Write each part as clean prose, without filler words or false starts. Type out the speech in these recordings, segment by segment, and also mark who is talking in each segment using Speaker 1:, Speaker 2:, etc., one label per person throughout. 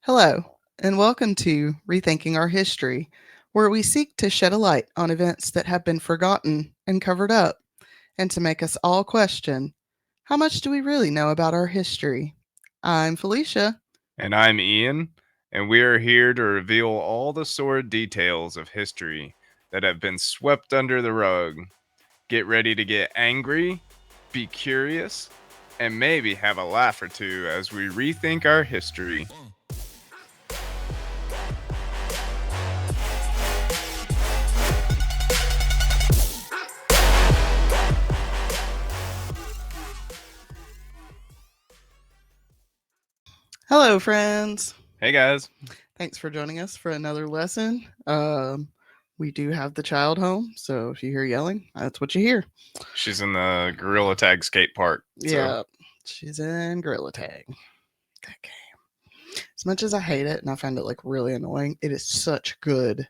Speaker 1: Hello, and welcome to Rethinking Our History, where we seek to shed a light on events that have been forgotten and covered up, and to make us all question how much do we really know about our history? I'm Felicia.
Speaker 2: And I'm Ian, and we are here to reveal all the sordid details of history that have been swept under the rug. Get ready to get angry, be curious, and maybe have a laugh or two as we rethink our history.
Speaker 1: Hello, friends.
Speaker 2: Hey guys.
Speaker 1: Thanks for joining us for another lesson. We do have the child home, so if you hear yelling, that's what you hear.
Speaker 2: She's in the Gorilla Tag skate park.
Speaker 1: Yeah, she's in Gorilla Tag. That game. As much as I hate it and I find it like really annoying, it is such good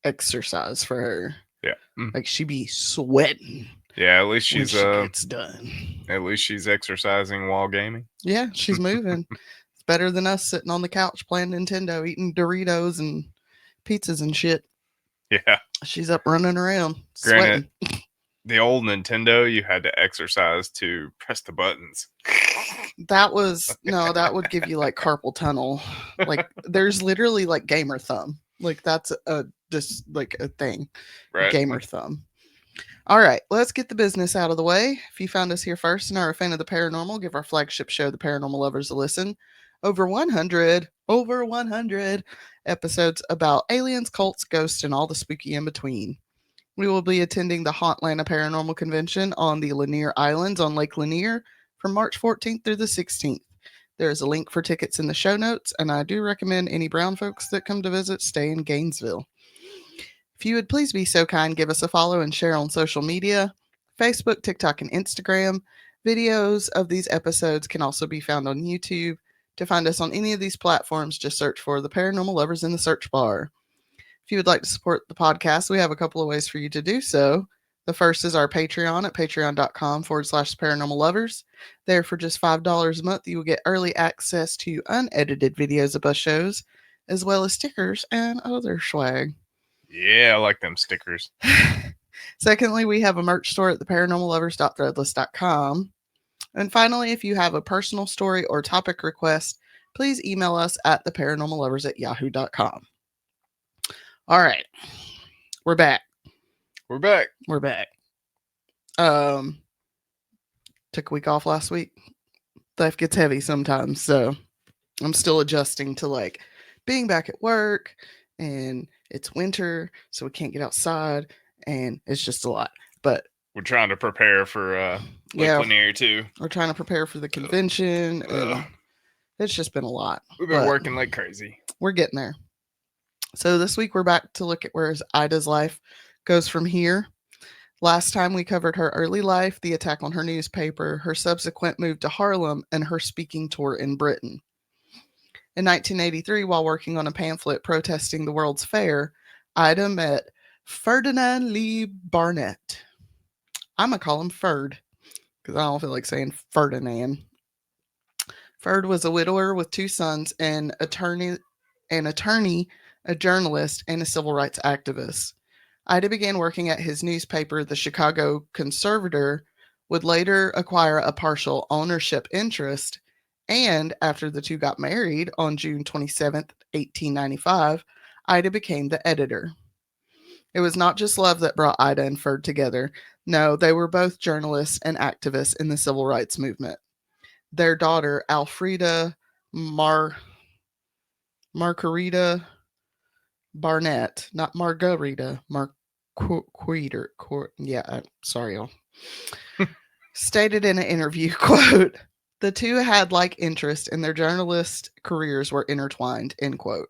Speaker 1: exercise for her.
Speaker 2: Yeah.
Speaker 1: Like she be sweating.
Speaker 2: Yeah, at least
Speaker 1: when
Speaker 2: she's
Speaker 1: she gets done.
Speaker 2: At least she's exercising while gaming.
Speaker 1: Yeah, she's moving. It's better than us sitting on the couch playing Nintendo, eating Doritos and pizzas and shit.
Speaker 2: Yeah.
Speaker 1: She's up running around,
Speaker 2: Granted,
Speaker 1: sweating.
Speaker 2: the old Nintendo, you had to exercise to press the buttons.
Speaker 1: That would give you like carpal tunnel. Like there's literally like gamer thumb. Like that's a thing.
Speaker 2: Right.
Speaker 1: Gamer thumb. All right, let's get the business out of the way. If you found us here first and are a fan of the paranormal, give our flagship show, The Paranormal Lovers, a listen. Over 100 episodes about aliens, cults, ghosts, and all the spooky in between. We will be attending the Hauntlanta Paranormal Convention on the Lanier Islands on Lake Lanier from March 14th through the 16th. There is a link for tickets in the show notes, and I do recommend any brown folks that come to visit stay in Gainesville. If you would please be so kind, give us a follow and share on social media Facebook, TikTok, and Instagram. Videos of these episodes can also be found on YouTube. To find us on any of these platforms, just search for The Paranormal Lovers in the search bar. If you would like to support the podcast, we have a couple of ways for you to do so. The first is our Patreon at patreon.com/paranormal lovers. There, for just $5 a month, you will get early access to unedited videos of us shows, as well as stickers and other swag.
Speaker 2: Yeah, I like them stickers.
Speaker 1: Secondly, we have a merch store at theparanormallovers.threadless.com. And finally, if you have a personal story or topic request, please email us at theparanormallovers@yahoo.com. All right. We're back.
Speaker 2: We're back.
Speaker 1: We're back. Took a week off last week. Life gets heavy sometimes, so I'm still adjusting to like being back at work, and it's winter, so we can't get outside, and it's just a lot. But
Speaker 2: we're trying to prepare for Lake Lanier too.
Speaker 1: We're trying to prepare for the convention. It's just been a lot.
Speaker 2: We've been working like crazy.
Speaker 1: We're getting there. So this week we're back to look at where Ida's life goes from here. Last time we covered her early life, the attack on her newspaper, her subsequent move to Harlem, and her speaking tour in Britain. In 1983, while working on a pamphlet protesting the World's Fair, Ida met Ferdinand Lee Barnett. I'm going to call him Ferd because I don't feel like saying Ferdinand. Ferd was a widower with two sons, an attorney, a journalist, and a civil rights activist. Ida began working at his newspaper, the Chicago Conservator, would later acquire a partial ownership interest, and after the two got married on June 27th, 1895, Ida became the editor. It was not just love that brought Ida and Ferd together. No, they were both journalists and activists in the civil rights movement. Their daughter, Alfreda Margarita Barnett, not Margarita, Marqueter, sorry, y'all, stated in an interview, quote, "The two had like interest and their journalist careers were intertwined," end quote.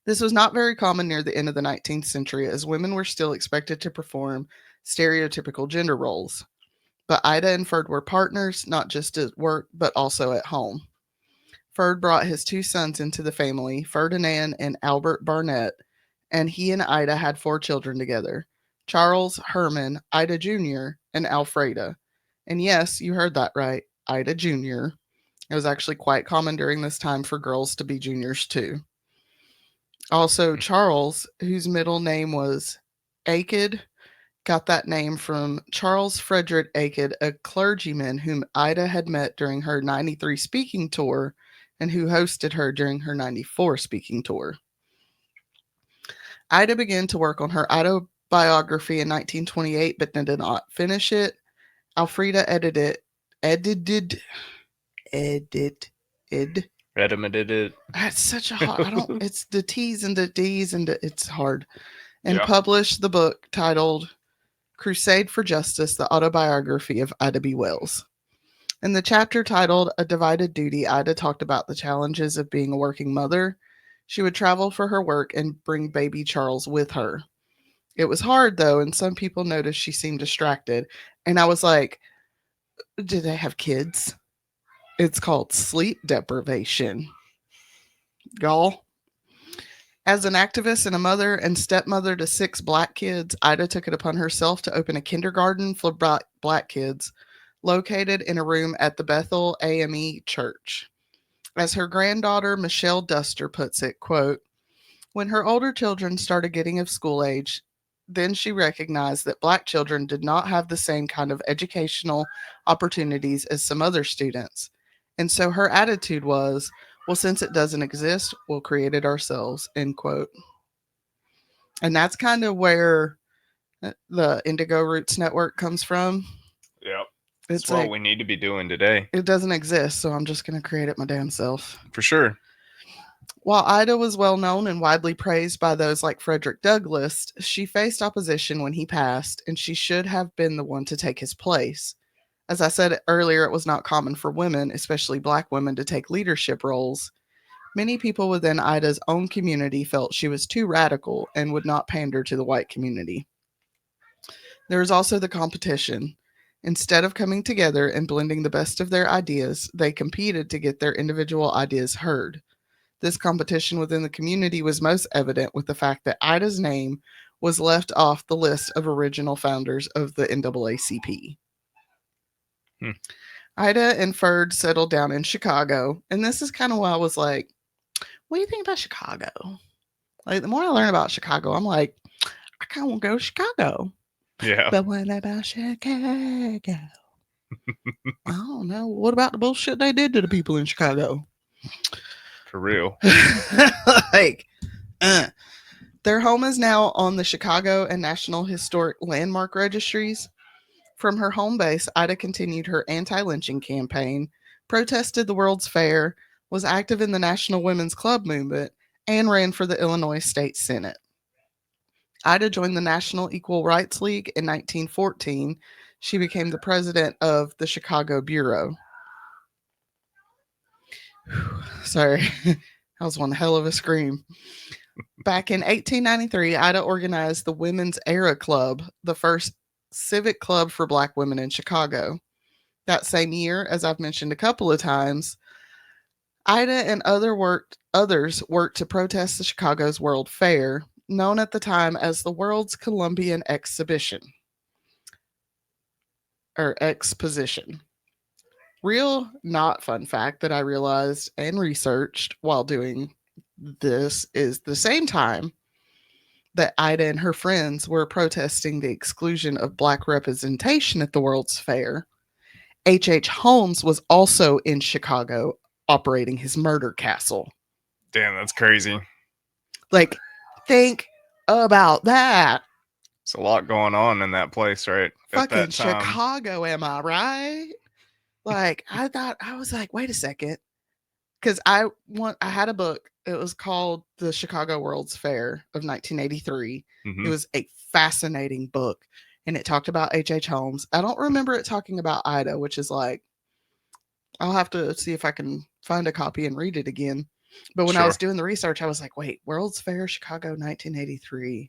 Speaker 1: This was not very common near the end of the 19th century, as women were still expected to perform stereotypical gender roles. But Ida and Ferd were partners, not just at work, but also at home. Ferd brought his two sons into the family, Ferdinand and Albert Barnett, and he and Ida had 4 children together: Charles, Herman, Ida Jr., and Alfreda. And yes, you heard that right, Ida Jr. It was actually quite common during this time for girls to be juniors too. Also, Charles, whose middle name was Aked, got that name from Charles Frederick Aked, a clergyman whom Ida had met during her 93 speaking tour and who hosted her during her 94 speaking tour. Ida began to work on her autobiography in 1928, but then did not finish it. Alfreda edited,
Speaker 2: Edited.
Speaker 1: That's such a hard, I don't, it's the T's and the D's and it's hard. And
Speaker 2: Yeah.
Speaker 1: published the book titled Crusade for Justice, the autobiography of Ida B. Wells. In the chapter titled A Divided Duty, Ida talked about the challenges of being a working mother. She would travel for her work and bring baby Charles with her. It was hard though, and some people noticed she seemed distracted. And I was like, do they have kids? It's called sleep deprivation. Y'all. As an activist and a mother and stepmother to 6 black kids, Ida took it upon herself to open a kindergarten for black kids located in a room at the Bethel AME Church. As her granddaughter Michelle Duster puts it, quote, when her older children started getting of school age, then she recognized that black children did not have the same kind of educational opportunities as some other students. And so her attitude was, well, since it doesn't exist, we'll create it ourselves, end quote. And that's kind of where the Indigo Roots Network comes from.
Speaker 2: Yep.
Speaker 1: It's
Speaker 2: That's what
Speaker 1: like,
Speaker 2: we need to be doing today.
Speaker 1: it doesn't exist, so I'm just going to create it my damn self.
Speaker 2: For sure.
Speaker 1: While Ida was well known and widely praised by those like Frederick Douglass, she faced opposition when he passed, and she should have been the one to take his place. As I said earlier, it was not common for women, especially black women, to take leadership roles. Many people within Ida's own community felt she was too radical and would not pander to the white community. There was also the competition. Instead of coming together and blending the best of their ideas, they competed to get their individual ideas heard. This competition within the community was most evident with the fact that Ida's name was left off the list of original founders of the NAACP. Ida and Ferd settled down in Chicago, and this is kind of why I was like, what do you think about Chicago? Like, the more I learn about Chicago, I'm like, I kind of want to go to Chicago.
Speaker 2: Yeah.
Speaker 1: But what about Chicago? I don't know. What about the bullshit they did to the people in Chicago?
Speaker 2: For real.
Speaker 1: Like, their home is now on the Chicago and National Historic Landmark registries. From her home base, Ida continued her anti-lynching campaign, protested the World's Fair, was active in the National Women's Club movement, and ran for the Illinois State Senate. Ida joined the National Equal Rights League in 1914. She became the president of the Chicago Bureau. Sorry, that was one hell of a scream. Back in 1893, Ida organized the Women's Era Club, the first civic club for black women in Chicago. That same year, as I've mentioned a couple of times, Ida and others worked to protest the Chicago's World Fair, known at the time as the World's Columbian Exhibition or Exposition. Real not fun fact that I realized and researched while doing this is the same time that Ida and her friends were protesting the exclusion of black representation at the World's Fair. H.H. Holmes was also in Chicago operating his murder castle.
Speaker 2: Damn, that's crazy.
Speaker 1: Like, think about that.
Speaker 2: It's a lot going on in that place, right?
Speaker 1: Fucking Chicago, am I right? Like, I was like, wait a second. Because I had a book. It was called The Chicago World's Fair of 1983.
Speaker 2: Mm-hmm.
Speaker 1: It was a fascinating book, and it talked about H.H. Holmes. I don't remember it talking about Ida, which is like, I'll have to see if I can find a copy and read it again. But when I was doing the research, I was like, wait, World's Fair, Chicago, 1983.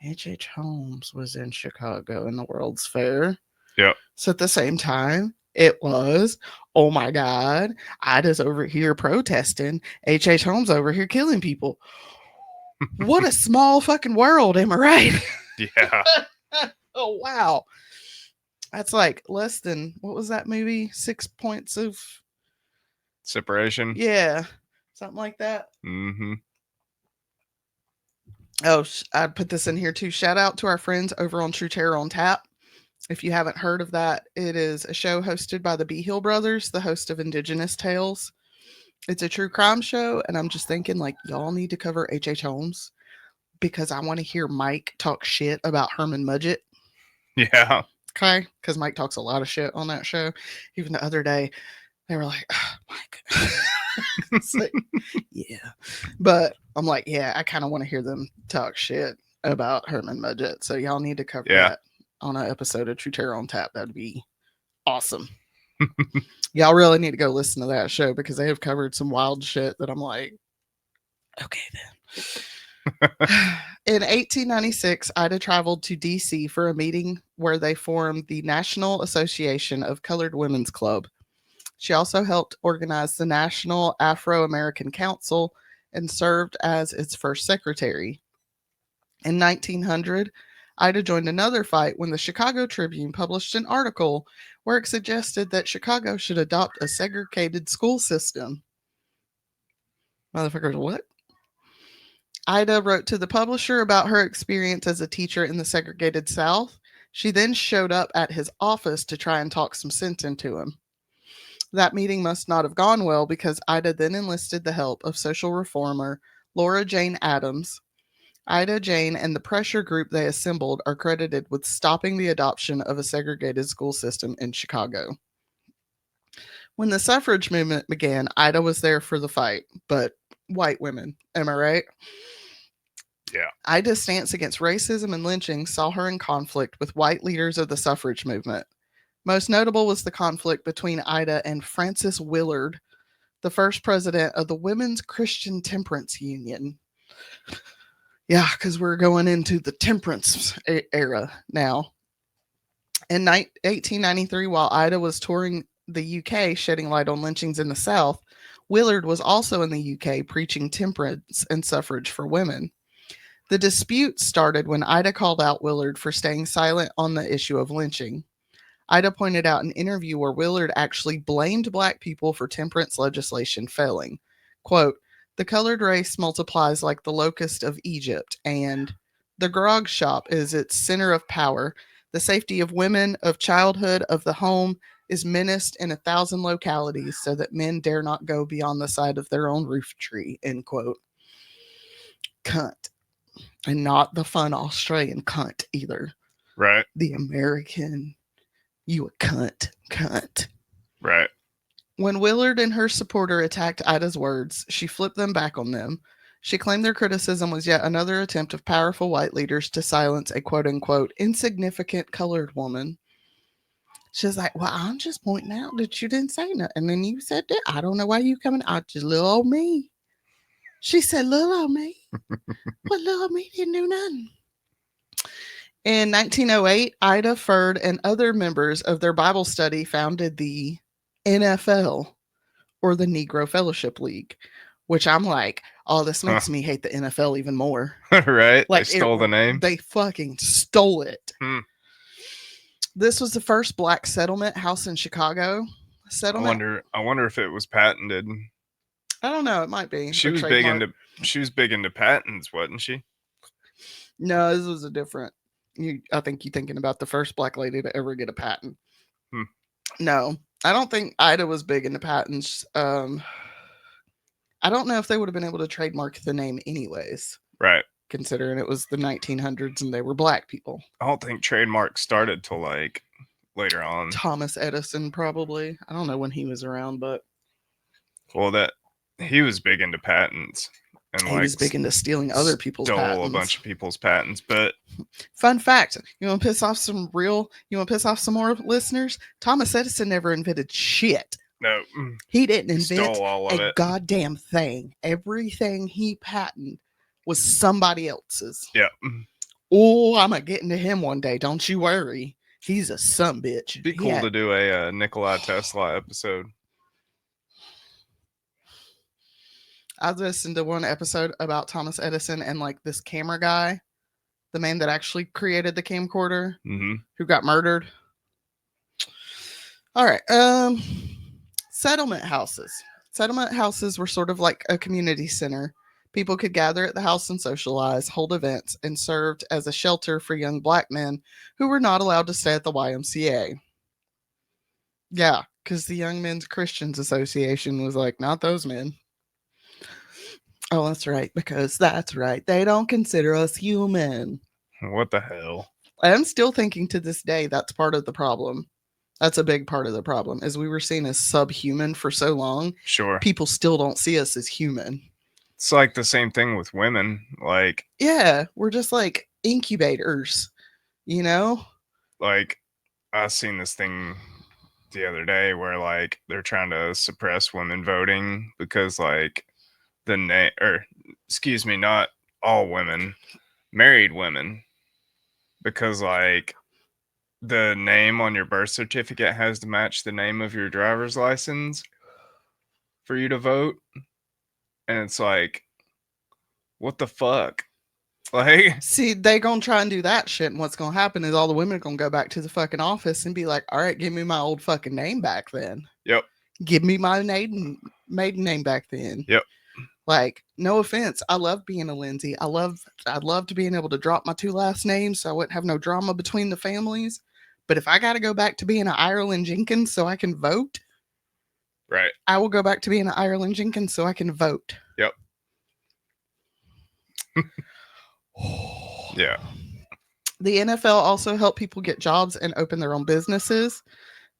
Speaker 1: H.H. Holmes was in Chicago in the World's Fair.
Speaker 2: Yep.
Speaker 1: So at the same time, it was, oh my God, Ida's over here protesting. H.H. Holmes over here killing people. What a small fucking world, am I right?
Speaker 2: Yeah.
Speaker 1: Oh, wow. That's like less than, what was that movie? 6 points of
Speaker 2: Separation.
Speaker 1: Yeah, something like that.
Speaker 2: Mm-hmm.
Speaker 1: Oh, I put this in here too. Shout out to our friends over on True Terror on Tap. If you haven't heard of that, it is a show hosted by the B Hill brothers, the host of Indigenous Tales. It's a true crime show, and I'm just thinking, like, y'all need to cover H.H. Holmes because I want to hear Mike talk shit about Herman Mudgett.
Speaker 2: Yeah.
Speaker 1: Okay, because Mike talks a lot of shit on that show. Even the other day, they were like, "Oh, Mike." It's like, yeah. But I'm like, yeah, I kind of want to hear them talk shit about Herman Mudgett. So y'all need to cover
Speaker 2: Yeah.
Speaker 1: that on an episode of True Terror on Tap. That'd be awesome. Y'all really need to go listen to that show because they have covered some wild shit that I'm like, okay then. In 1896, Ida traveled to DC for a meeting where they formed the National Association of Colored Women's Club. She also helped organize the National Afro American Council and served as its first secretary. In 1900, Ida joined another fight when the Chicago Tribune published an article where it suggested that Chicago should adopt a segregated school system. Motherfuckers, what? Ida wrote to the publisher about her experience as a teacher in the segregated South. She then showed up at his office to try and talk some sense into him. That meeting must not have gone well because Ida then enlisted the help of social reformer Laura Jane Adams. Ida Jane and the pressure group they assembled are credited with stopping the adoption of a segregated school system in Chicago. When the suffrage movement began, Ida was there for the fight, but white women, am I right?
Speaker 2: Yeah.
Speaker 1: Ida's stance against racism and lynching saw her in conflict with white leaders of the suffrage movement. Most notable was the conflict between Ida and Frances Willard, the first president of the Women's Christian Temperance Union. Yeah, because we're going into the temperance era now. In 1893, while Ida was touring the UK shedding light on lynchings in the South, Willard was also in the UK preaching temperance and suffrage for women. The dispute started when Ida called out Willard for staying silent on the issue of lynching. Ida pointed out an interview where Willard actually blamed black people for temperance legislation failing. Quote, "The colored race multiplies like the locust of Egypt," and "the grog shop is its center of power. The safety of women, of childhood, of the home is menaced in 1,000 localities so that men dare not go beyond the side of their own roof tree," end quote. Cunt. And not the fun Australian cunt either.
Speaker 2: Right.
Speaker 1: The American, you a cunt.
Speaker 2: Right.
Speaker 1: When Willard and her supporter attacked Ida's words, she flipped them back on them. She claimed their criticism was yet another attempt of powerful white leaders to silence a quote unquote insignificant colored woman. She's like, "Well, I'm just pointing out that you didn't say nothing. And then you said that. I don't know why you coming out, just little old me." She said, "Little old me." Well, little old me didn't do nothing. In 1908, Ida Ferd and other members of their Bible study founded the NFL, or the Negro Fellowship League, which I'm like, oh, this makes me hate the NFL even more.
Speaker 2: Right.
Speaker 1: Like,
Speaker 2: they stole the name.
Speaker 1: They fucking stole it.
Speaker 2: Hmm.
Speaker 1: This was the first black settlement house in Chicago.
Speaker 2: I wonder if it was patented.
Speaker 1: I don't know. It might be.
Speaker 2: She was big into patents, wasn't she?
Speaker 1: No, this was a different. I think you're thinking about the first black lady to ever get a patent. No, I don't think Ida was big into patents. I don't know if they would have been able to trademark the name anyways.
Speaker 2: Right.
Speaker 1: Considering it was the 1900s and they were black people.
Speaker 2: I don't think trademarks started till like later on.
Speaker 1: Thomas Edison, probably. I don't know when he was around, but.
Speaker 2: Well, that he was big into patents. And
Speaker 1: he was big into stealing other people's patents.
Speaker 2: Stole a bunch of people's patents, but
Speaker 1: fun fact, you want to piss off some more listeners? Thomas Edison never invented shit.
Speaker 2: No.
Speaker 1: He didn't invent a goddamn thing. Everything he patented was somebody else's.
Speaker 2: Yeah.
Speaker 1: Oh, I'm gonna get into him one day. Don't you worry. He's a sumbitch.
Speaker 2: It'd be cool to do a Nikola Tesla episode.
Speaker 1: I listened to one episode about Thomas Edison and like this camera guy, the man that actually created the camcorder, who got murdered. All right. Settlement houses. Settlement houses were sort of like a community center. People could gather at the house and socialize, hold events, and served as a shelter for young black men who were not allowed to stay at the YMCA. Yeah, because the Young Men's Christians Association was like, not those men. Oh, that's right, because that's right. They don't consider us human.
Speaker 2: What the hell?
Speaker 1: I'm still thinking to this day that's part of the problem. That's a big part of the problem, is we were seen as subhuman for so long.
Speaker 2: Sure.
Speaker 1: People still don't see us as human.
Speaker 2: It's like the same thing with women. Like,
Speaker 1: Yeah, we're just like incubators, you know?
Speaker 2: like I seen this thing the other day where like they're trying to suppress women voting because like the name, or excuse me, not all women, married women, because like the name on your birth certificate has to match the name of your driver's license for you to vote. And it's like, what the fuck? Like,
Speaker 1: See, they gonna try and do that shit, and what's gonna happen is all the women are gonna go back to the fucking office and be like, all right, give me my old fucking name back then.
Speaker 2: yep,
Speaker 1: Give me my maiden name back then.
Speaker 2: yep.
Speaker 1: Like, no offense, I love being a Lindsay. I loved being able to drop my two last names so I wouldn't have no drama between the families. But if I got to go back to being an Ireland Jenkins so I can vote,
Speaker 2: Right.
Speaker 1: I will go back to being an Ireland Jenkins so I can vote.
Speaker 2: Yep. Yeah.
Speaker 1: The NFL also helped people get jobs and open their own businesses.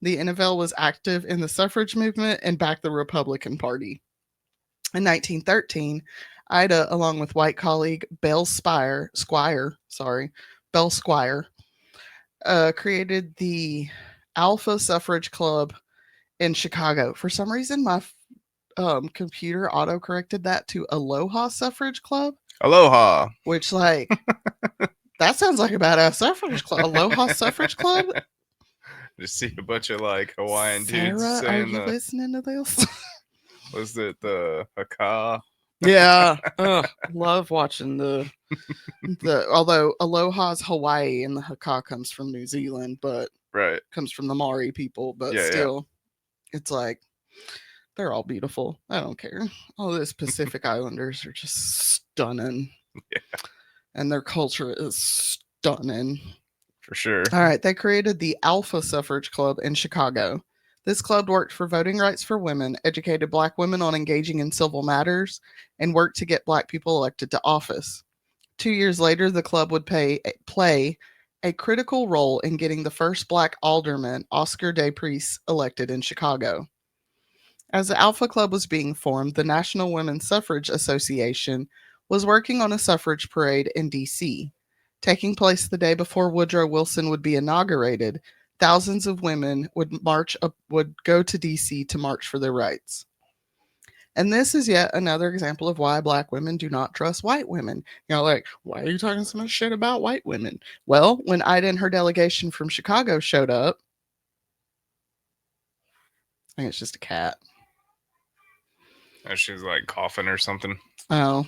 Speaker 1: The NFL was active in the suffrage movement and backed the Republican Party. In 1913, Ida, along with white colleague Belle Squire, created the Alpha Suffrage Club in Chicago. For some reason, my computer auto-corrected that to Aloha Suffrage Club.
Speaker 2: Aloha.
Speaker 1: Which, like, that sounds like a badass suffrage club. Aloha Suffrage Club?
Speaker 2: Just see a bunch of like Hawaiian
Speaker 1: Sarah,
Speaker 2: dudes
Speaker 1: are
Speaker 2: saying
Speaker 1: you listening to this?
Speaker 2: Was it the haka?
Speaker 1: Yeah. Love watching the although Aloha's Hawaii and the Haka comes from New Zealand, but
Speaker 2: Right.
Speaker 1: comes from the Maori people, but
Speaker 2: Yeah,
Speaker 1: still, it's like they're all beautiful. I don't care. All those Pacific Islanders are just stunning.
Speaker 2: Yeah.
Speaker 1: And their culture is stunning.
Speaker 2: For sure.
Speaker 1: All right. They created the Alpha Suffrage Club in Chicago. This club worked for voting rights for women, educated black women on engaging in civil matters, and worked to get black people elected to office. 2 years later, the club would play a critical role in getting the first black alderman, Oscar De Priest, elected in Chicago. As the Alpha Club was being formed, the National Women's Suffrage Association was working on a suffrage parade in D.C. Taking place the day before Woodrow Wilson would be inaugurated, thousands of women would go to D.C. to march for their rights. And this is yet another example of why black women do not trust white women. You know, like, why are you talking so much shit about white women? Well, when Ida and her delegation from Chicago showed up, I think it's just a cat.
Speaker 2: She's like coughing or something.
Speaker 1: Oh.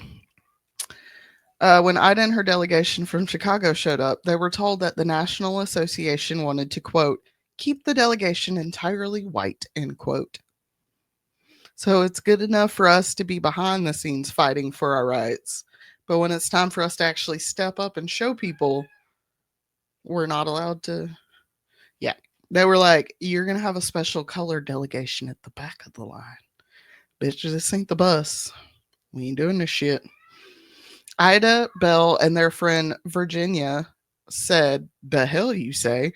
Speaker 1: When Ida and her delegation from Chicago showed up, they were told that the National Association wanted to, quote, keep the delegation entirely white, end quote. So it's good enough for us to be behind the scenes fighting for our rights. But when it's time for us to actually step up and show people, we're not allowed to. Yeah. They were like, you're going to have a special colored delegation at the back of the line. Bitch, this ain't the bus. We ain't doing this shit. Ida, Belle, and their friend Virginia said, the hell you say?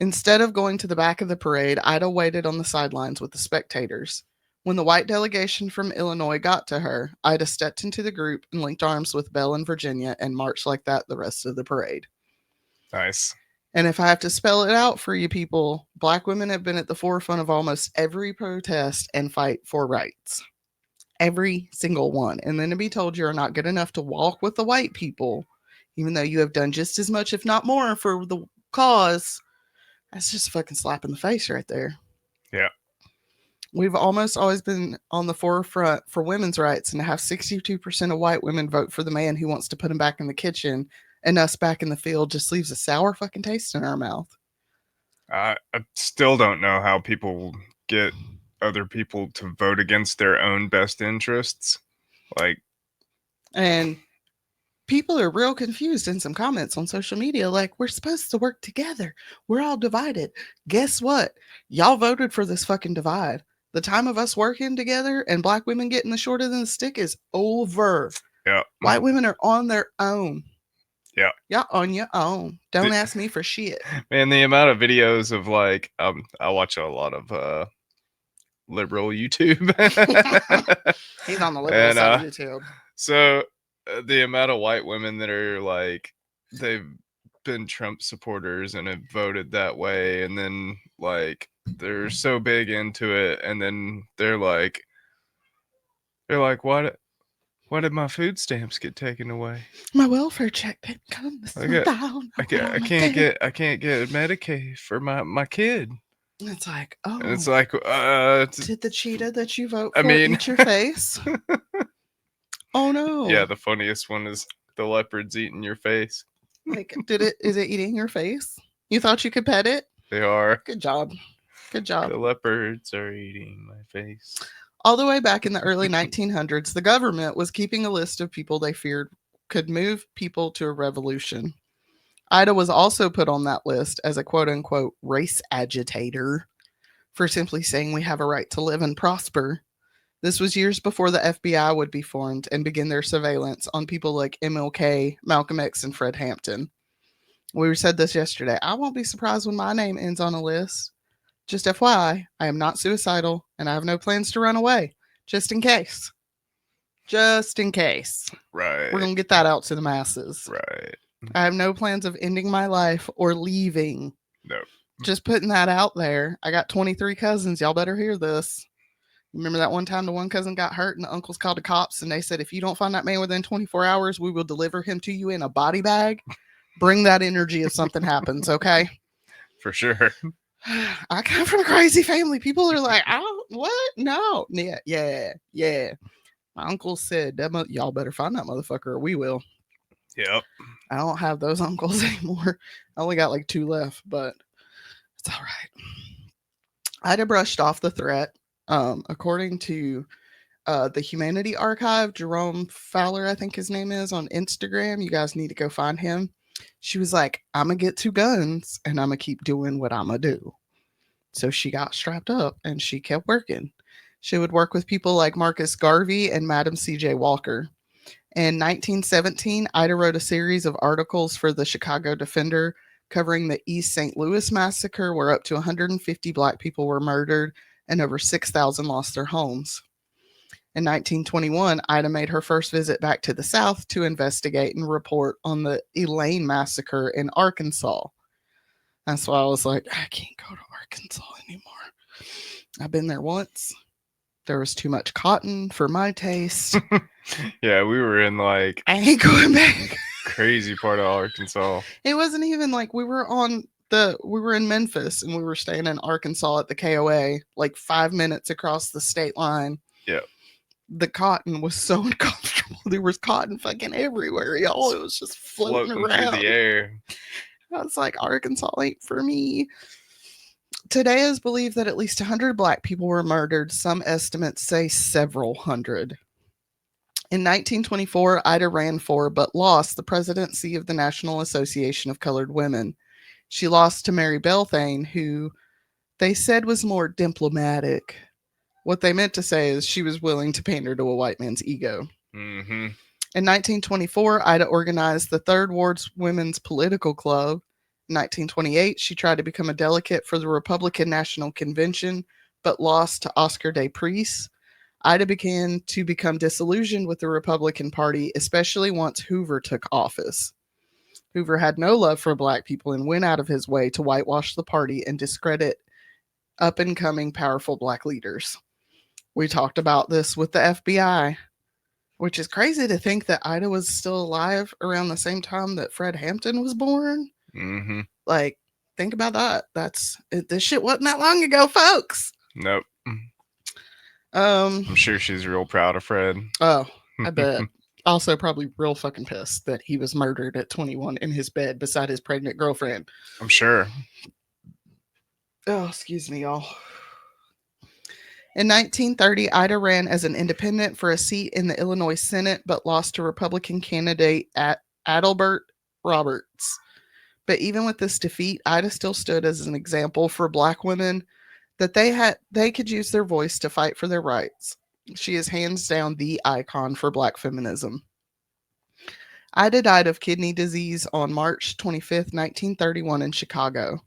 Speaker 1: Instead of going to the back of the parade, Ida waited on the sidelines with the spectators. When the white delegation from Illinois got to her, Ida stepped into the group and linked arms with Belle and Virginia and marched like that the rest of the parade.
Speaker 2: Nice.
Speaker 1: And if I have to spell it out for you people, black women have been at the forefront of almost every protest and fight for rights. Every single one. And then to be told you're not good enough to walk with the white people, even though you have done just as much, if not more, for the cause, that's just a fucking slap in the face right there.
Speaker 2: Yeah.
Speaker 1: We've almost always been on the forefront for women's rights, and to have 62% of white women vote for the man who wants to put them back in the kitchen and us back in the field just leaves a sour fucking taste in our mouth.
Speaker 2: I still don't know how people get other people to vote against their own best interests. Like,
Speaker 1: And people are real confused in some comments on social media. Like, we're supposed to work together. We're all divided. Guess what? Y'all voted for this fucking divide. The time of us working together and black women getting the short end of the stick is over.
Speaker 2: yeah,
Speaker 1: White women are on their own.
Speaker 2: yeah.
Speaker 1: Y'all on your own. Don't ask me for shit.
Speaker 2: Man, the amount of videos of like, I watch a lot of liberal YouTube.
Speaker 1: He's on the liberal
Speaker 2: And,
Speaker 1: side of YouTube.
Speaker 2: So the amount of white women that are like, they've been Trump supporters and have voted that way, and then like they're so big into it, and then they're like, why did my food stamps get taken away?
Speaker 1: My welfare check didn't come this month.
Speaker 2: I can't get Medicaid for my kid.
Speaker 1: It's like,
Speaker 2: And it's
Speaker 1: oh,
Speaker 2: like,
Speaker 1: did the cheetah that you vote
Speaker 2: I
Speaker 1: for
Speaker 2: mean-
Speaker 1: eat your face? Oh no.
Speaker 2: yeah, the funniest one is the leopard's eating your face.
Speaker 1: Like, is it eating your face? You thought you could pet it?
Speaker 2: They are.
Speaker 1: Good job. Good job.
Speaker 2: The leopards are eating my face.
Speaker 1: All the way back in the early 1900s, the government was keeping a list of people they feared could move people to a revolution. Ida was also put on that list as a quote unquote race agitator for simply saying we have a right to live and prosper. This was years before the FBI would be formed and begin their surveillance on people like MLK, Malcolm X, and Fred Hampton. We said this yesterday. I won't be surprised when my name ends on a list. Just FYI, I am not suicidal and I have no plans to run away. Just in case. Just in case.
Speaker 2: Right.
Speaker 1: We're going to get that out to the masses.
Speaker 2: Right.
Speaker 1: I have no plans of ending my life or leaving.
Speaker 2: No.
Speaker 1: Just putting that out there. I got 23 cousins. Y'all better hear this. Remember that one time the one cousin got hurt and the uncles called the cops and they said, if you don't find that man within 24 hours, we will deliver him to you in a body bag. Bring that energy if something happens, okay?
Speaker 2: For sure.
Speaker 1: I come from a crazy family. People are like, what? No. Yeah. My uncle said, y'all better find that motherfucker or we will.
Speaker 2: Yep.
Speaker 1: I don't have those uncles anymore. I only got like 2 left, but it's all right. Ida brushed off the threat. According to the Humanity Archive, Jerome Fowler, I think his name is, on Instagram. You guys need to go find him. She was like, I'm going to get 2 guns and I'm going to keep doing what I'm going to do. So she got strapped up and she kept working. She would work with people like Marcus Garvey and Madam C.J. Walker. In 1917, Ida wrote a series of articles for the Chicago Defender covering the East St. Louis massacre, where up to 150 Black people were murdered and over 6,000 lost their homes. In 1921, Ida made her first visit back to the South to investigate and report on the Elaine massacre in Arkansas. That's why I was like, I can't go to Arkansas anymore. I've been there once. There was too much cotton for my taste.
Speaker 2: Yeah, we were in like
Speaker 1: I ain't going back.
Speaker 2: crazy part of Arkansas.
Speaker 1: It wasn't even like we were in Memphis and we were staying in Arkansas at the KOA, like 5 minutes across the state line.
Speaker 2: Yeah.
Speaker 1: The cotton was so uncomfortable. There was cotton fucking everywhere, y'all. It was just floating around
Speaker 2: through the air.
Speaker 1: I was like, Arkansas ain't for me. Today is believed that at least 100 Black people were murdered. Some estimates say several hundred. In 1924, Ida ran for, but lost, the presidency of the National Association of Colored Women. She lost to Mary Belthane, who they said was more diplomatic. What they meant to say is she was willing to pander to a white man's ego.
Speaker 2: Mm-hmm.
Speaker 1: In 1924, Ida organized the Third Ward's Women's Political Club. In 1928, she tried to become a delegate for the Republican National Convention, but lost to Oscar Day Priest. Ida began to become disillusioned with the Republican Party, especially once Hoover took office. Hoover had no love for Black people and went out of his way to whitewash the party and discredit up-and-coming powerful Black leaders. We talked about this with the FBI, which is crazy to think that Ida was still alive around the same time that Fred Hampton was born.
Speaker 2: Mm-hmm.
Speaker 1: Like, think about that. This shit wasn't that long ago, folks.
Speaker 2: Nope. I'm sure she's real proud of Fred.
Speaker 1: Oh, I bet. Also, probably real fucking pissed that he was murdered at 21 in his bed beside his pregnant girlfriend.
Speaker 2: I'm sure.
Speaker 1: Oh, excuse me, y'all. In 1930, Ida ran as an independent for a seat in the Illinois Senate, but lost to Republican candidate Adelbert Roberts. But even with this defeat, Ida still stood as an example for Black women that they could use their voice to fight for their rights. She is hands down the icon for Black feminism. Ida died of kidney disease on March 25th, 1931 in Chicago.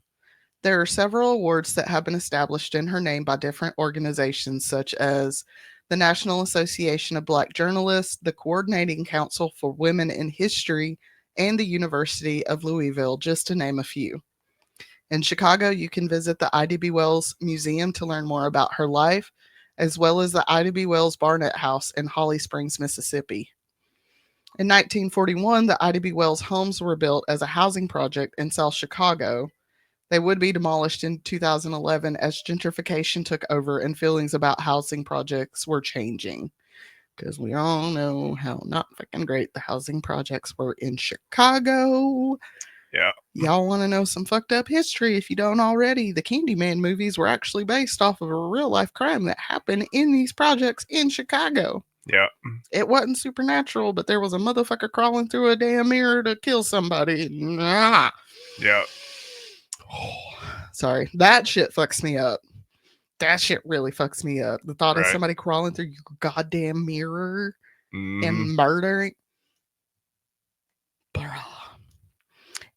Speaker 1: There are several awards that have been established in her name by different organizations, such as the National Association of Black Journalists, the Coordinating Council for Women in History, and the University of Louisville, just to name a few. In Chicago, you can visit the Ida B. Wells Museum to learn more about her life, as well as the Ida B. Wells Barnett House in Holly Springs, Mississippi. In 1941, the Ida B. Wells homes were built as a housing project in South Chicago. They would be demolished in 2011 as gentrification took over and feelings about housing projects were changing. Because we all know how not fucking great the housing projects were in Chicago.
Speaker 2: Yeah.
Speaker 1: Y'all want to know some fucked up history if you don't already? The Candyman movies were actually based off of a real life crime that happened in these projects in Chicago.
Speaker 2: Yeah.
Speaker 1: It wasn't supernatural, but there was a motherfucker crawling through a damn mirror to kill somebody. Nah.
Speaker 2: Yeah.
Speaker 1: Sorry, that shit fucks me up. That shit really fucks me up. The thought of
Speaker 2: Right.
Speaker 1: somebody crawling through your goddamn mirror
Speaker 2: Mhm.
Speaker 1: and murdering. Bruh.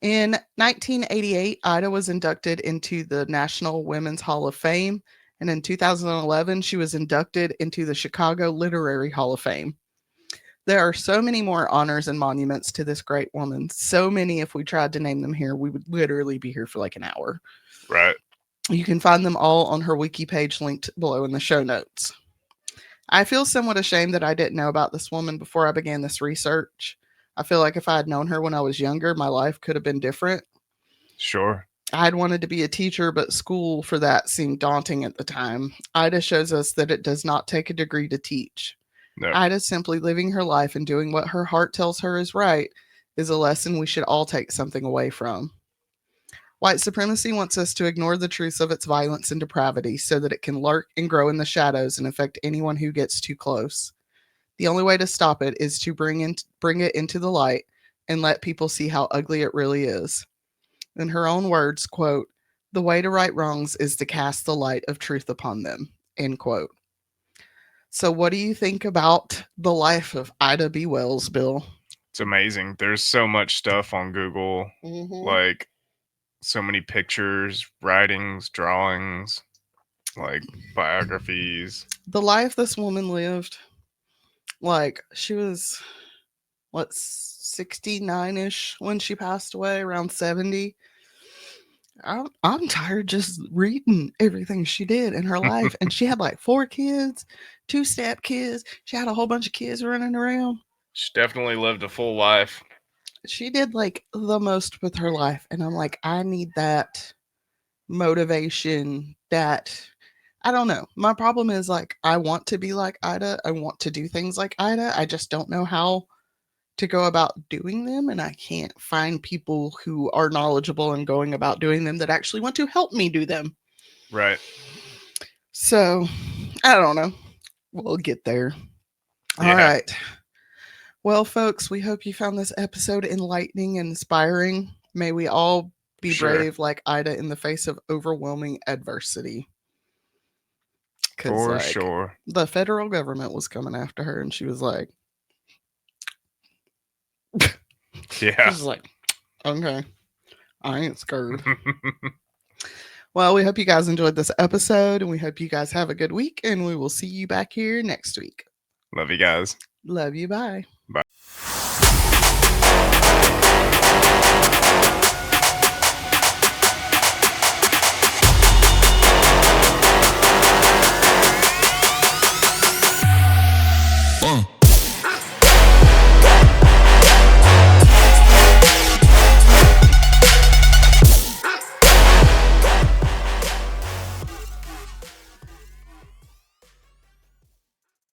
Speaker 1: In 1988, Ida was inducted into the National Women's Hall of Fame, and in 2011, she was inducted into the Chicago Literary Hall of Fame. There are so many more honors and monuments to this great woman. So many, if we tried to name them here, we would literally be here for like an hour.
Speaker 2: Right.
Speaker 1: You can find them all on her wiki page linked below in the show notes. I feel somewhat ashamed that I didn't know about this woman before I began this research. I feel like if I had known her when I was younger, my life could have been different.
Speaker 2: Sure.
Speaker 1: I had wanted to be a teacher, but school for that seemed daunting at the time. Ida shows us that it does not take a degree to teach.
Speaker 2: No.
Speaker 1: Ida simply living her life and doing what her heart tells her is right is a lesson we should all take something away from. White supremacy wants us to ignore the truths of its violence and depravity so that it can lurk and grow in the shadows and affect anyone who gets too close. The only way to stop it is to bring it into the light and let people see how ugly it really is. In her own words, quote, "The way to right wrongs is to cast the light of truth upon them," end quote. So what do you think about the life of Ida B. Wells, Bill?
Speaker 2: It's amazing. There's so much stuff on Google, like so many pictures, writings, drawings, like biographies.
Speaker 1: The life this woman lived, like she was, what, 69-ish when she passed away, around 70. I'm tired just reading everything she did in her life. And she had like 4 kids, 2 step kids. She had a whole bunch of kids running around.
Speaker 2: She definitely lived a full life.
Speaker 1: She did like the most with her life. And I'm like, I need that motivation, that I don't know. My problem is like, I want to be like Ida. I want to do things like Ida. I just don't know how to go about doing them. And I can't find people who are knowledgeable and going about doing them that actually want to help me do them.
Speaker 2: Right.
Speaker 1: So I don't know. We'll get there.
Speaker 2: Yeah.
Speaker 1: All right. Well, folks, we hope you found this episode enlightening and inspiring. May we all be
Speaker 2: Sure.
Speaker 1: brave like Ida in the face of overwhelming adversity. 'Cause,
Speaker 2: For
Speaker 1: like,
Speaker 2: sure.
Speaker 1: the federal government was coming after her, and she was like, she
Speaker 2: Yeah.
Speaker 1: was like, okay, I ain't scared. Well, we hope you guys enjoyed this episode, and we hope you guys have a good week, and we will see you back here next week.
Speaker 2: Love you guys.
Speaker 1: Love you. Bye.
Speaker 2: Bye.